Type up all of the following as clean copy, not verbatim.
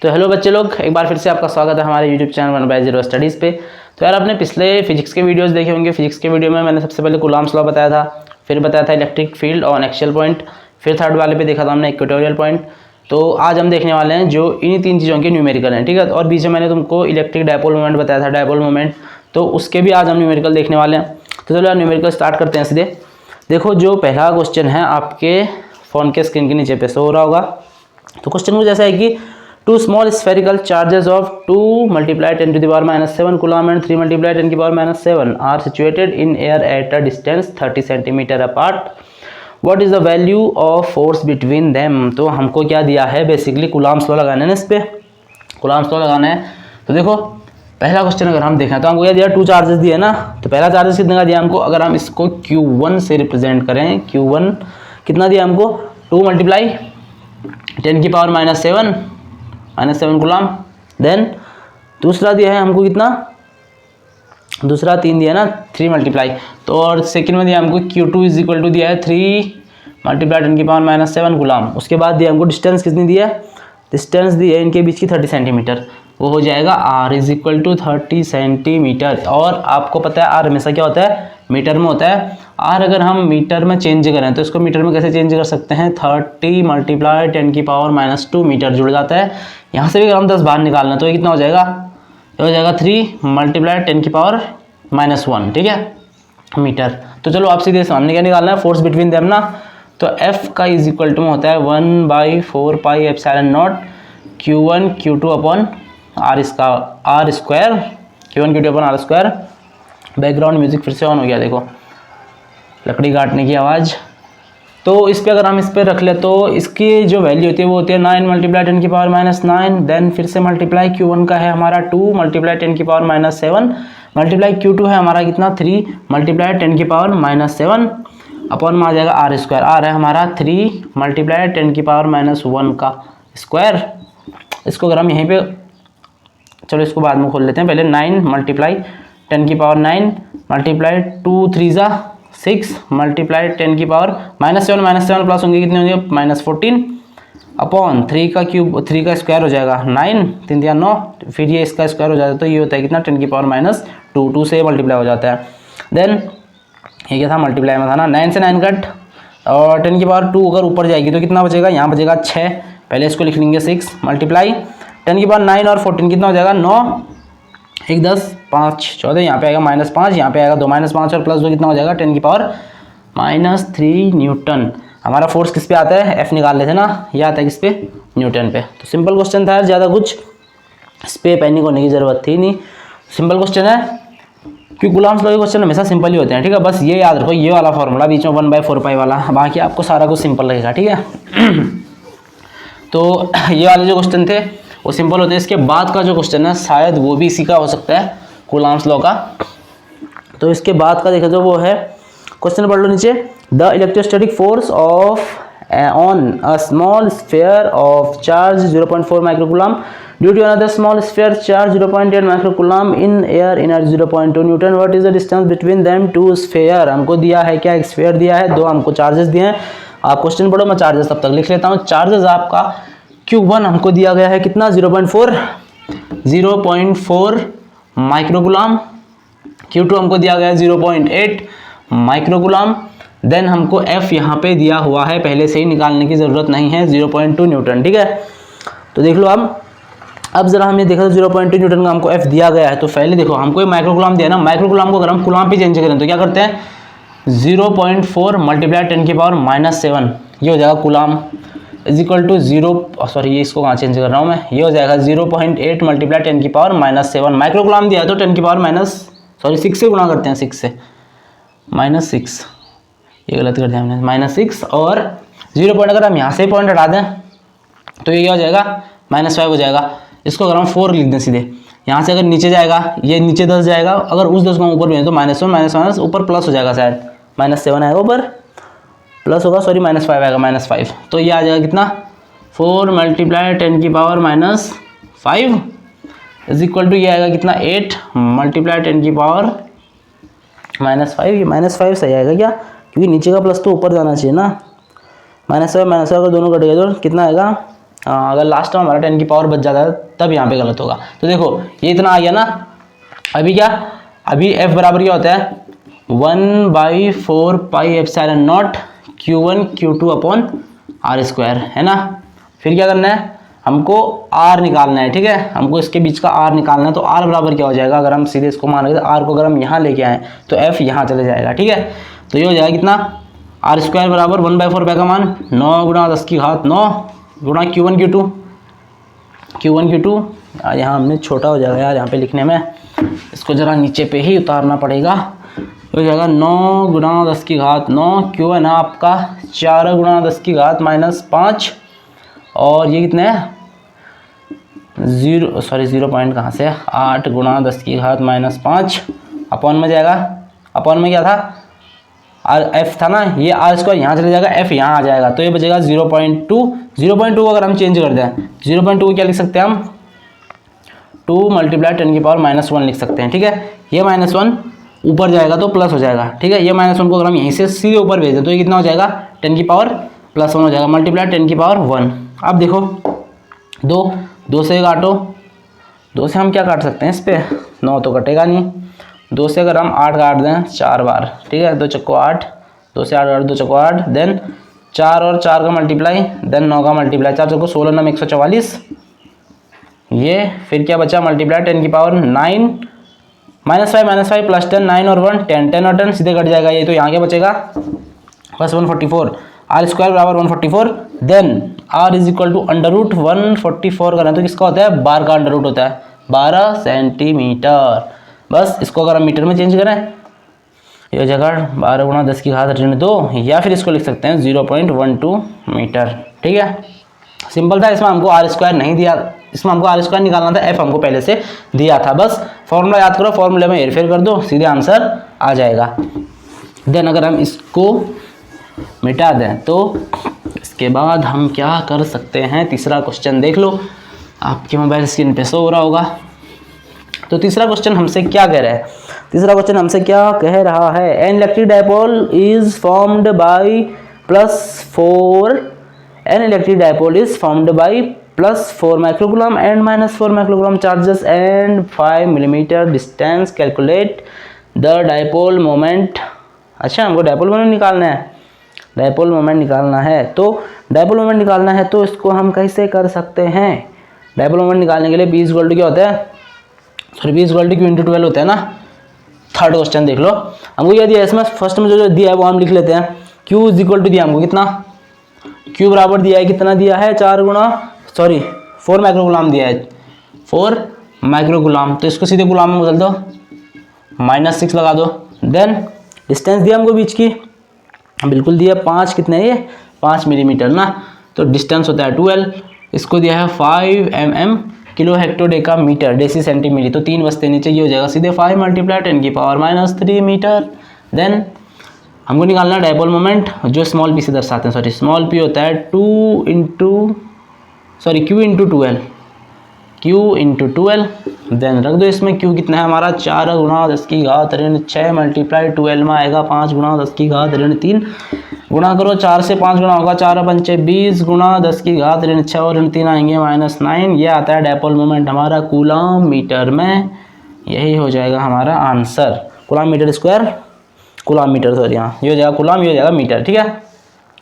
तो हेलो बच्चे लोग, एक बार फिर से आपका स्वागत है हमारे यूट्यूब चैनल 1/0 स्टडीज़ पे। तो यार आपने पिछले फिजिक्स के वीडियोस देखे होंगे। फिजिक्स के वीडियो में मैंने सबसे पहले कूलॉम्स लॉ बताया था, फिर बताया था electric field on axial point, फिर थर्ड वाले पे देखा था हमने इक्वेटोरियल पॉइंट। तो आज हम देखने वाले हैं जो इन्हीं तीन चीज़ों के न्यूमेरिकल हैं, ठीक है। और बीच में मैंने तुमको इलेक्ट्रिक डायपोल मोमेंट बताया था, डायपोल मोमेंट, तो उसके भी आज हम न्यूमेरिकल देखने वाले हैं। तो चलो यार न्यूमेरिकल स्टार्ट करते हैं सीधे। देखो जो पहला क्वेश्चन है आपके फ़ोन के स्क्रीन के नीचे पे शो हो रहा होगा। तो क्वेश्चन कुछ ऐसा है कि two small spherical charges of 2 multiplied 10 to the power minus 7 coulomb and 3 multiplied 10 to the power minus 7 are situated in air at a distance 30 centimeter apart. What is the value of force between them? तो हमको क्या दिया है, basically Coulomb's law लगाना है ना, इस पे कूलॉम्स लॉ लगाना है। तो देखो पहला क्वेश्चन अगर हम देखें तो हमको क्या दिया, 2 चार्जेस दिए ना। तो पहला चार्जेस कितने का दिया हमको, अगर हम इसको Q1 से रिप्रेजेंट करें, Q1 कितना दिया हमको, 2 मल्टीप्लाई 10 की पावर माइनस 7 कूलॉम। देन दूसरा दिया है हमको कितना, दूसरा 3 दिया ना, 3 मल्टीप्लाई। तो और सेकंड में दिया हमको Q2 इज इक्वल टू दिया है 3 मल्टीप्लाई 10 की पावर माइनस 7 कूलॉम। उसके बाद दिया हमको डिस्टेंस कितनी दी है, डिस्टेंस दी है इनके बीच की 30 सेंटीमीटर। वो हो जाएगा R is equal to 30 centimetre. और आपको पता है R हमेशा क्या होता है, मीटर में होता है। R अगर हम मीटर में चेंज करें तो इसको मीटर में कैसे चेंज कर सकते हैं, 30 मल्टीप्लाई 10 की पावर माइनस 2 मीटर जुड़ जाता है। यहाँ से भी अगर हम 10 बाहर निकालना तो ये कितना हो जाएगा, ये हो जाएगा 3 मल्टीप्लाई 10 की पावर माइनस 1, ठीक है, मीटर। तो चलो आप सीधे सामने क्या निकालना है, फोर्स बिटवीन देम ना। तो F का इज इक्वल टू में होता है 1/4 pi epsilon not Q1 Q2 upon R, इसका R square, Q1 Q2 upon R square. Background music फिर से ऑन हो गया, देखो लकड़ी काटने की आवाज़। तो इस पर अगर हम इस पर रख ले तो इसकी जो वैल्यू होती है वो होती है 9 मल्टीप्लाई 10 की पावर माइनस 9। देन फिर से मल्टीप्लाई Q1 का है हमारा 2 मल्टीप्लाई 10 की पावर माइनस 7 मल्टीप्लाई Q2 है हमारा कितना, 3 मल्टीप्लाई 10 की पावर माइनस 7 अपॉन में आ जाएगा R स्क्वायर। R है हमारा 3 मल्टीप्लाई 10 की पावर माइनस 1 का स्क्वायर। इसको अगर हम यहीं पे, चलो इसको बाद में खोल लेते हैं, पहले 9 मल्टीप्लाई 10 की पावर 9 मल्टीप्लाई 2 3 ज़ा 6 मल्टीप्लाई 10 की पावर माइनस 7 प्लस होंगे कितने होंगे, माइनस 14 अपॉन 3 का क्यूब, 3 का स्क्वायर हो जाएगा 9, 3 या 9, फिर ये इसका स्क्वायर हो जाता है तो ये होता है कितना, 10 की पावर माइनस 2, 2 से मल्टीप्लाई हो जाता है। देन ये क्या था, मल्टीप्लाई में था ना, 9 से 9 कट, और 10 की पावर 2 अगर ऊपर जाएगी तो कितना बचेगा, यहाँ बचेगा 6, पहले इसको लिख लेंगे 6 मल्टीप्लाई 10 की पावर 9 और 14 कितना हो जाएगा 9, 1 10 5 14, यहाँ पे आएगा माइनस 5, यहाँ पे आएगा 2 माइनस 5 और प्लस 2 कितना हो जाएगा 10 की पावर माइनस 3 न्यूटन। हमारा फोर्स किस पे आता है, F निकाल लेते ना, ये आता है किस पे, न्यूटन पे। तो सिंपल क्वेश्चन था यार, ज़्यादा कुछ इस पे पैनिक होने की ज़रूरत थी नहीं, सिंपल क्वेश्चन है। क्योंकि कूलॉम्स लॉ के क्वेश्चन हमेशा सिंपल ही होते हैं, ठीक है। बस ये याद रखो, ये वाला फॉर्मूला बीच में 1/4 पाई वाला, बाकी आपको सारा कुछ सिंपल लगेगा, ठीक है। तो ये वाले जो क्वेश्चन थे वो सिंपल होते हैं। इसके बाद का जो क्वेश्चन है शायद वो भी इसी का हो सकता है, कूलॉम्स लॉ का। तो इसके बाद का देखा तो वो है, क्वेश्चन पढ़ लो नीचे, the electrostatic force of on a small sphere of charge 0.4 microcoulomb due to another small sphere charge 0.8 microcoulomb in air energy 0.2 newton. What is the distance between them two sphere. हमको दिया है क्या, एक sphere दिया है, 2 हमको charges दिए हैं। आप क्वेश्चन पढ़ो, मैं चार्जेस तब तक लिख लेता हूँ। चार्जेस आपका Q1 हमको दिया गया है कितना, 0.4 माइक्रोकूलम, Q2 हमको दिया गया है 0.8 माइक्रोकूलम। देन हमको F यहाँ पे दिया हुआ है, पहले से ही निकालने की ज़रूरत नहीं है, 0.2 न्यूटन, ठीक है। तो देख लो अब जरा हमने देखा तो 0.2 न्यूटन का हमको F दिया गया है। तो पहले देखो हमको ये माइक्रोकूलम दिया ना, माइक्रोकूलम को अगर हम कूलम पे चेंज करें तो क्या करते हैं, 0.4 मल्टीप्लाई 10 की पावर माइनस 7, ये हो जाएगा coulomb is equal to 0, sorry ये इसको कहाँ चेंज कर रहा हूँ मैं, ये हो जाएगा 0.8 मल्टीप्लाई 10 की पावर माइनस 7। माइक्रोकूलम दिया है तो 10 की पावर माइनस, सॉरी 6 से गुणा करते हैं, 6 से माइनस 6, ये गलत कर दिया हमने, माइनस 6 और 0 पॉइंट अगर हम यहाँ से पॉइंट हटा दें तो ये क्या हो जाएगा, -5 हो जाएगा। इसको अगर हम 4 लिख दें सीधे, यहाँ से अगर नीचे जाएगा, ये नीचे 10 जाएगा, अगर उस 10 को हम ऊपर भेजें तो -1 माइनस ऊपर प्लस हो जाएगा, शायद -7 आएगा ऊपर, प्लस होगा, सॉरी -5 आएगा, -5। तो ये आ जाएगा कितना, 4 मल्टीप्लाई 10 की पावर -5 इज इक्वल टू ये आएगा कितना, 8 मल्टीप्लाई 10 की पावर -5। ये -5 सही आएगा क्या, क्योंकि नीचे का प्लस तो ऊपर जाना चाहिए ना, -5 अगर दोनों कट गए तो कितना आएगा, अगर लास्ट में हमारा 10 की पावर बच जाता है तब यहाँ पे गलत होगा। तो देखो ये इतना आ गया ना, अभी क्या, अभी f बराबर क्या होता है 1/4 pi epsilon not Q1 Q2 upon R square, है ना। फिर क्या करना है, हमको R निकालना है, ठीक है, हमको इसके बीच का R निकालना है। तो R बराबर क्या हो जाएगा, अगर हम सीधे इसको मान रहे तो R को अगर हम यहाँ लेके आए तो F यहाँ चले जाएगा, ठीक है। तो ये हो जाएगा कितना, R स्क्वायर बराबर 1/4 का मान 9 गुणा 10 की घात 9 गुणा Q1 Q2 यहाँ हमने छोटा हो जाएगा यार यहाँ पे लिखने में, इसको ज़रा नीचे पे ही उतारना पड़ेगा। हो जाएगा 9 गुणा 10 की घात 9, क्यों है ना आपका 4 गुणा 10 की घात -5, और ये कितने हैं 0 पॉइंट कहाँ से, 8 गुणा 10 की घात -5 अपॉन में जाएगा, अपॉन में क्या था एफ था ना, ये R स्क्वायर यहाँ चले जाएगा, एफ यहाँ आ जाएगा, तो ये बचेगा 0.2। 0.2 अगर हम चेंज कर दें 0.2 को क्या लिख सकते हैं हम 2 × 10 की पावर -1 लिख सकते हैं, ठीक है। ये -1 ऊपर जाएगा तो प्लस हो जाएगा, ठीक है। ये -1 को अगर हम यहीं से सीधे ऊपर भेज दें तो ये कितना हो जाएगा 10 की पावर +1 हो जाएगा, मल्टीप्लाई 10 की पावर 1। अब देखो 2 से काटो, 2 से हम क्या काट सकते हैं, इस पे 9 तो कटेगा नहीं, 2 से अगर हम 8 काट दें 4 बार, ठीक है, 2 चक्को 8, 2 से 8 2 चक्को 8, देन 4 और 4 का मल्टीप्लाई, देन 9 का मल्टीप्लाई, 4 चक्को 16 9 144, ये फिर क्या बचा मल्टीप्लाई 10 की पावर 9 -5 प्लस 10 9 और 1 10 10 और 10 सीधे कट जाएगा, ये तो यहाँ क्या बचेगा बस 144। R स्क्वायर बराबर 144, then R is equal to √144 करें तो किसका होता है, बार का अंडर रूट होता है 12 सेंटीमीटर। बस इसको अगर हम मीटर में चेंज करें ये जगह 12 गुणा 10 की घात -2, या फिर इसको लिख सकते हैं 0.12 मीटर, ठीक है। सिंपल था, इसमें हमको R स्क्वायर नहीं दिया, इसमें हमको R स्क्वायर निकालना था, F हमको पहले से दिया था, बस फॉर्मूला याद करो, फॉर्मूले में हेरफेर कर दो सीधे आंसर आ जाएगा। देन अगर हम इसको मिटा दें तो इसके बाद हम क्या कर सकते हैं, तीसरा क्वेश्चन देख लो, आपके मोबाइल स्क्रीन पे शो हो रहा होगा। तो तीसरा क्वेश्चन हमसे क्या कह रहा है, तीसरा क्वेश्चन हमसे क्या कह रहा है, N electric dipole is formed by +4, N electric dipole is formed by +4 microcoulomb and -4 microcoulomb charges and 5 millimetre distance, calculate the dipole moment. अच्छा हमको डायपोल मोमेंट निकालना है, डायपोल मोमेंट निकालना है, तो डायपोल मोमेंट निकालना है तो इसको हम कैसे कर सकते हैं, डायपोल मोमेंट निकालने के लिए B = क्या होता है, सॉरी B = Q × 12 होता है ना। थर्ड क्वेश्चन देख लो, हमको क्या दिया है इसमें, फर्स्ट में जो दिया है वो हम लिख लेते हैं। Q = दिया हमको कितना, Q बराबर दिया है कितना दिया है 4 माइक्रोकूलम दिया है, 4 माइक्रोकूलम, तो इसको सीधे गुलाम में बदल दो, -6 लगा दो। देन डिस्टेंस दिया हमको बीच की, बिल्कुल दिया 5, कितने ये 5 मिलीमीटर ना, तो डिस्टेंस होता है 12, इसको दिया है 5 mm kilo hecto deca metre, deci centimetre, तो 3 बचते नीचे, ये हो जाएगा सीधे 5 × 10 की पावर -3 मीटर। देन हमको निकालना है डायपोल मोमेंट, जो स्मॉल p से दर्शाते हैं, सॉरी स्मॉल p होता है Q × 12, देन रख दो इसमें Q कितना है हमारा 4 गुणा 10 की घात -6 मल्टीप्लाई 12 में आएगा 5 गुणा 10 की घात -3, गुणा करो 4 से 5 गुणा होगा 4 × 5 = 20 गुणा 10 की घात -6 और -3 आएंगे -9, ये आता है डायपोल मोमेंट हमारा कूलम मीटर में, यही हो जाएगा हमारा answer. Coulomb metre square, coulomb metre sorry, हाँ ये हो जाएगा कूलम, ये हो जाएगा मीटर, ठीक है।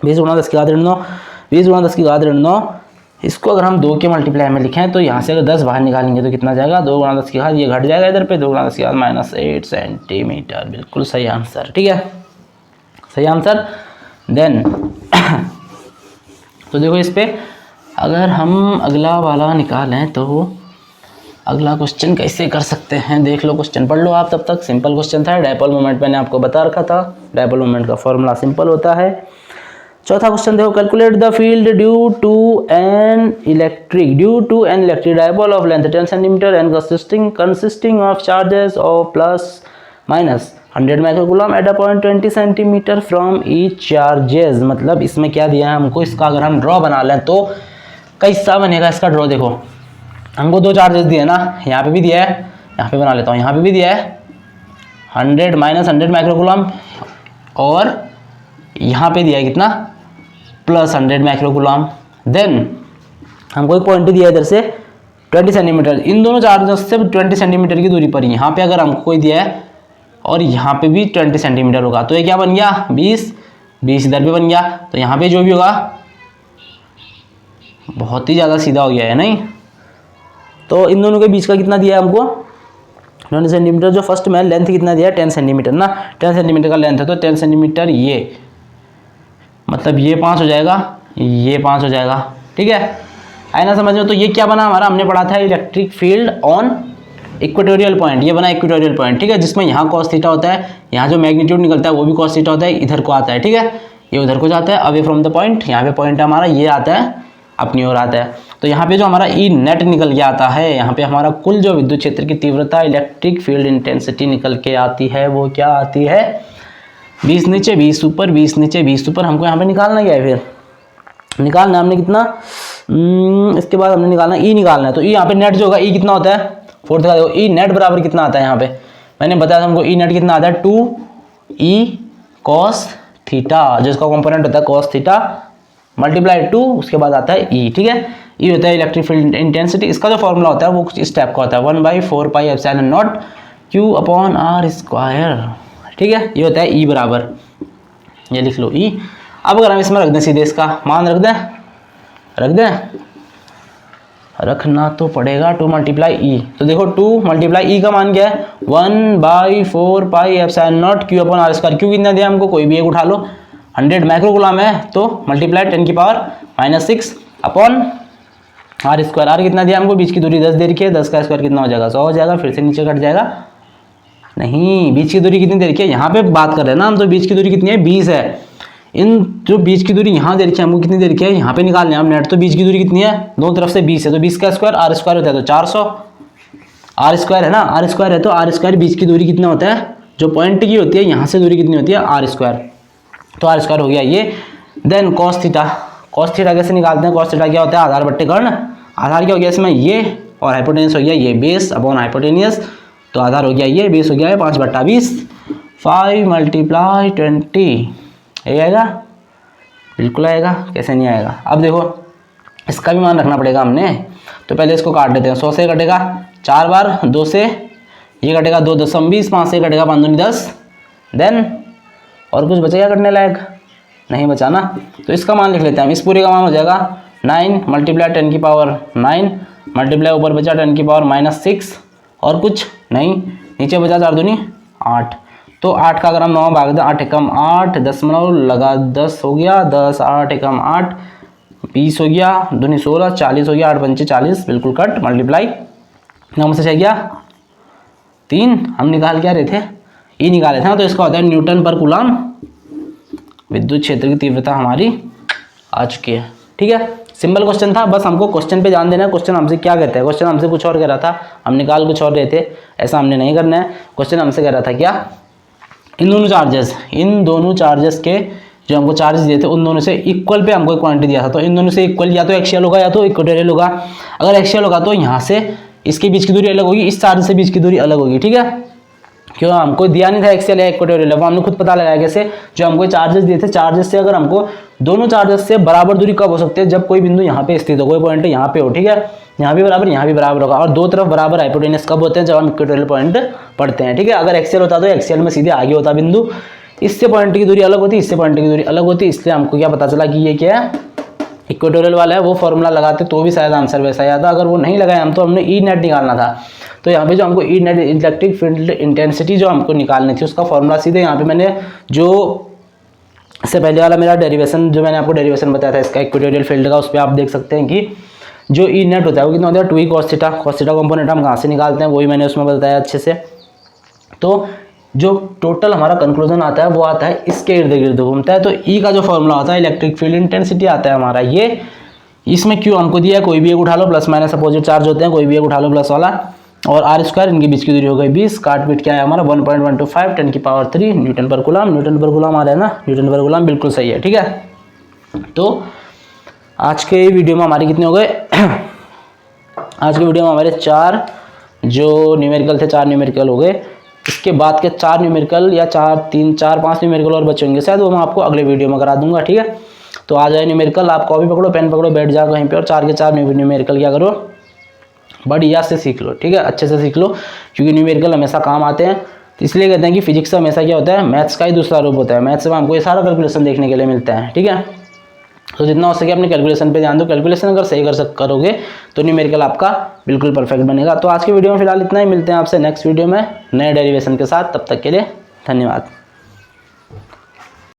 20 गुणा 10 की घात -9, 20 गुणा 10 की घात -9, इसको अगर हम 2 के मल्टीप्लाई में लिखें तो यहाँ से अगर 10 बाहर निकालेंगे तो कितना जाएगा, 2 गुणा 10 की घात, ये घट जाएगा इधर पे, 2 गुणा 10 की घात -8 सेंटीमीटर, बिल्कुल सही आंसर, ठीक है, सही आंसर। देन तो देखो इस पे अगर हम अगला वाला निकालें तो अगला क्वेश्चन कैसे कर सकते हैं, देख लो क्वेश्चन पढ़ लो आप तब तक। सिंपल क्वेश्चन था, डायपोल मोमेंट मैंने आपको बता रखा था, डायपोल मोमेंट का फॉर्मूला सिंपल होता है। चौथा क्वेश्चन देखो, calculate the field due to an electric dipole of length 10 centimetre and consisting of charges of +-100 microcoulomb at a point 20 centimetre from each charges. मतलब इसमें क्या दिया है हमको, इसका अगर हम ड्रॉ बना लें तो कैसा बनेगा इसका ड्रॉ। देखो हमको 2 चार्जेस दिए ना, यहाँ पे भी दिया है, यहाँ पे बना लेता हूँ, यहाँ पे भी दिया है 100 -100 माइक्रोकूलम, और यहाँ पे दिया है कितना +100 माइक्रोकूलम। देन हमको एक पॉइंट दिया है इधर से 20 सेंटीमीटर, इन दोनों चार्जेस से 20 सेंटीमीटर की दूरी पर ही यहाँ पे अगर हमको कोई दिया है और यहाँ पे भी 20 सेंटीमीटर होगा, तो ये क्या बन गया 20, 20 इधर भी बन गया, तो यहाँ पे जो भी होगा बहुत ही ज़्यादा सीधा हो गया है नहीं। तो इन दोनों के बीच का कितना दिया है हमको 20 सेंटीमीटर, जो फर्स्ट में लेंथ कितना दिया है 10 सेंटीमीटर ना, 10 सेंटीमीटर का लेंथ है, तो 10 सेंटीमीटर ये मतलब ये 5 हो जाएगा, ये 5 हो जाएगा, ठीक है, आए ना समझ में। तो ये क्या बना हमारा, हमने पढ़ा था electric field on equatorial point, ये बना इक्वेटोरियल पॉइंट, ठीक है, जिसमें यहाँ कॉस थीटा होता है, यहाँ जो मैग्नीट्यूड निकलता है वो भी कॉस थीटा होता है, इधर को आता है, ठीक है, ये उधर को जाता है अवे फ्रॉम द पॉइंट, यहाँ पे पॉइंट हमारा ये आता है अपनी ओर आता है। तो यहाँ पे जो हमारा ई नेट निकल के आता है, यहाँ पे हमारा कुल जो विद्युत क्षेत्र की तीव्रता इलेक्ट्रिक फील्ड इंटेंसिटी निकल के आती है, वो क्या आती है 20 नीचे 20 ऊपर, 20 नीचे 20 ऊपर। हमको यहाँ पे निकालना क्या है, फिर निकालना हमने कितना, इसके बाद हमने निकालना ई निकालना है। तो ई यहाँ पे नेट जो होगा ई कितना होता है 4 दिखा दो, ई नेट बराबर कितना आता है, यहाँ पे मैंने बताया था हमको ई नेट कितना आता है 2e cos थीटा, जिसका कंपोनेंट होता है cos थीटा मल्टीप्लाई 2, उसके बाद आता है ई, ठीक है, ई होता है इलेक्ट्रिक फील्ड इंटेंसिटी। इसका जो फॉर्मूला होता है वो कुछ इस टाइप का होता है 1/4 pi epsilon not q upon r square, ठीक है, ये होता है ई बराबर, ये लिख लो ई। अब अगर हम इसमें रख दें सीधे इसका मान रख दें, रखना तो पड़ेगा 2 मल्टीप्लाई ई, तो देखो 2 मल्टीप्लाई ई का मान क्या है 1/4 pi epsilon not q upon r square, क्यों कितना दिया हमको कोई भी एक उठा लो, 100 माइक्रोकूलम है, तो मल्टीप्लाई 10 की power -6 upon r square, r कितना दिया हमको, बीच की दूरी 10 दे रखी है, 10 का स्क्वायर कितना हो जाएगा 100 हो जाएगा, फिर से नीचे कट जाएगा, नहीं बीच की दूरी कितनी दे रखी है, यहाँ पे बात कर रहे हैं ना हम, तो बीच की दूरी कितनी है 20 है, इन जो बीच की दूरी यहाँ दे रखी है हमको कितनी दे रखी है, यहाँ पे निकालने हम नेट, तो बीच की दूरी कितनी है दोनों तरफ से 20 है, तो 20 का स्क्वायर r स्क्वायर होता है, तो 400 r स्क्वायर है ना, r स्क्वायर है, तो r स्क्वायर बीच की दूरी कितना होता है, जो पॉइंट की होती है यहाँ से दूरी कितनी होती है r स्क्वायर, तो r स्क्वायर हो गया ये। देन cos थीटा कैसे निकालते हैं, cos थीटा क्या होता है आधार बट्टे कर्ण, आधार क्या हो गया इसमें ये, और हाइपोटेन्यूस हो गया ये बेस अपॉन हाइपोटेन्यूस, तो आधार हो गया ये, बेस हो गया है 5/20, 5 मल्टीप्लाई 20, ये आएगा, बिल्कुल आएगा, कैसे नहीं आएगा। अब देखो इसका भी मान रखना पड़ेगा हमने, तो पहले इसको काट देते हैं, 100 से कटेगा 4 बार, 2 से ये कटेगा 2 दशम 20, 5 से कटेगा 5 दूनी 10, देन और कुछ बचेगा कटने लायक, नहीं बचा ना, तो इसका मान लिख लेते हैं हम, इस पूरे का मान हो जाएगा 9 मल्टीप्लाई 10 की पावर 9 मल्टीप्लाई ऊपर बचा 10 की पावर -6, और कुछ नहीं, नीचे बचा 4 दूनी 8, तो 8 का अगर हम 9 भाग दें, 8 एकम 8 दशमलव लगा 10 हो गया, 10 8 एकम 8 20 हो गया, दूनी 16 40 हो गया, 8 पंचे 40, बिल्कुल कट, मल्टीप्लाई 9 से 6 गया 3, हम निकाल क्या रहे थे ई निकाले थे ना, तो इसका होता है न्यूटन पर कूलम, विद्युत क्षेत्र की तीव्रता हमारी आ चुकी है, ठीक है, सिंपल क्वेश्चन था, बस हमको क्वेश्चन पे ध्यान देना है। क्वेश्चन हमसे क्या कहता है, क्वेश्चन हमसे कुछ और कह रहा था, हम निकाल कुछ और रहे थे, ऐसा हमने नहीं करना है। क्वेश्चन हमसे कह रहा था क्या, इन दोनों चार्जेस के जो हमको चार्जेस दिए थे उन दोनों से इक्वल पे हमको एक क्वांटिटी दिया था, तो इन दोनों से इक्वल या तो एक्सियल होगा या तो इक्वेटोरियल होगा। अगर एक्सियल होगा तो यहाँ से इसके बीच की दूरी अलग होगी, इस चार्ज से बीच की दूरी अलग होगी, ठीक है, क्यों हमको दिया नहीं था एक्सियल या इक्वेटोरियल, वो हमने खुद पता लगाया कैसे, जो हमको चार्जेस दिए थे, चार्जेस से अगर हमको दोनों चार्जेस से बराबर दूरी कब हो सकती है, जब कोई बिंदु यहाँ पे स्थित हो, कोई पॉइंट यहाँ पे हो, ठीक है, यहाँ भी बराबर होगा, और दो तरफ बराबर हाइपोटेन्यूस कब होते हैं, जब हम इक्वेटोरियल पॉइंट पढ़ते हैं, ठीक है। अगर एक्सियल होता तो एक्सियल में सीधे आगे होता बिंदु, इससे पॉइंट की दूरी अलग होती, इससे पॉइंट की दूरी अलग होती, इसलिए हमको क्या पता चला कि ये क्या है इक्वेटोरियल वाला है। वो फॉर्मूला लगाते तो भी शायद आंसर वैसा ही आता, अगर वो नहीं लगाया हम तो हमने ई नेट निकालना था, तो यहाँ पे जो हमको E net electric field intensity जो हमको निकालनी थी उसका फॉर्मूला सीधे यहाँ पे मैंने जो इससे पहले वाला मेरा डेरिवेशन जो मैंने आपको डेरिवेशन बताया था इसका इक्वेटोरियल फील्ड का, उस पर आप देख सकते हैं कि जो ई नेट होता है वो कितना होता है 2e cos थीटा कंपोनेंट हम कहाँ से निकालते हैं वही मैंने उसमें बताया अच्छे से। तो जो टोटल हमारा कंक्लूजन आता है वो आता है इसके इर्द गिर्द घूमता है, तो ई का जो फॉर्मूला होता है इलेक्ट्रिक फील्ड इंटेंसिटी आता है हमारा ये, इसमें क्यों हमको दिया है कोई भी एक उठा लो, प्लस माइनस अपोजिट चार्ज होते हैं, कोई भी एक उठा लो प्लस वाला, और आर स्क्वायर इनके बीच की दूरी हो गई 20, काट पीट क्या है हमारा 1.125 10 की पावर 3 न्यूटन पर कूलम आ रहा है ना, न्यूटन पर कूलम बिल्कुल सही है, ठीक है। तो आज के वीडियो में हमारे कितने हो गए आज के वीडियो में हमारे 4 जो न्यूमेरिकल थे 4 न्यूमेरिकल हो गए, इसके बाद के 4 न्यूमेरिकल या 4 3 4 5 न्यूमेरिकल और बचे होंगे शायद, वो मैं आपको अगले वीडियो में करा दूंगा, ठीक है। तो आ जाए न्यूमेरिकल, आप कॉपी पकड़ो, पेन पकड़ो, बैठ जाओ कहीं पे और 4 के 4 न्यूमेरिकल क्या करो, बढ़िया से सीख लो। ठीक है, अच्छे से सीख लो, क्योंकि न्यूमेरिकल हमेशा काम आते हैं। तो इसलिए कहते हैं कि फिजिक्स का हमेशा क्या होता है, मैथ्स का ही दूसरा रूप होता है। मैथ्स में हमको ये सारा कैलकुलेशन देखने के लिए मिलता है। ठीक है, तो जितना हो सके अपने कैलकुलेशन पे ध्यान दो। कैलकुलेशन अगर सही करोगे तो न्यूमेरिकल आपका बिल्कुल परफेक्ट बनेगा। तो आज की वीडियो में फिलहाल इतना ही, मिलते हैं आपसे नेक्स्ट वीडियो में नए डेरिवेशन के साथ। तब तक के लिए धन्यवाद।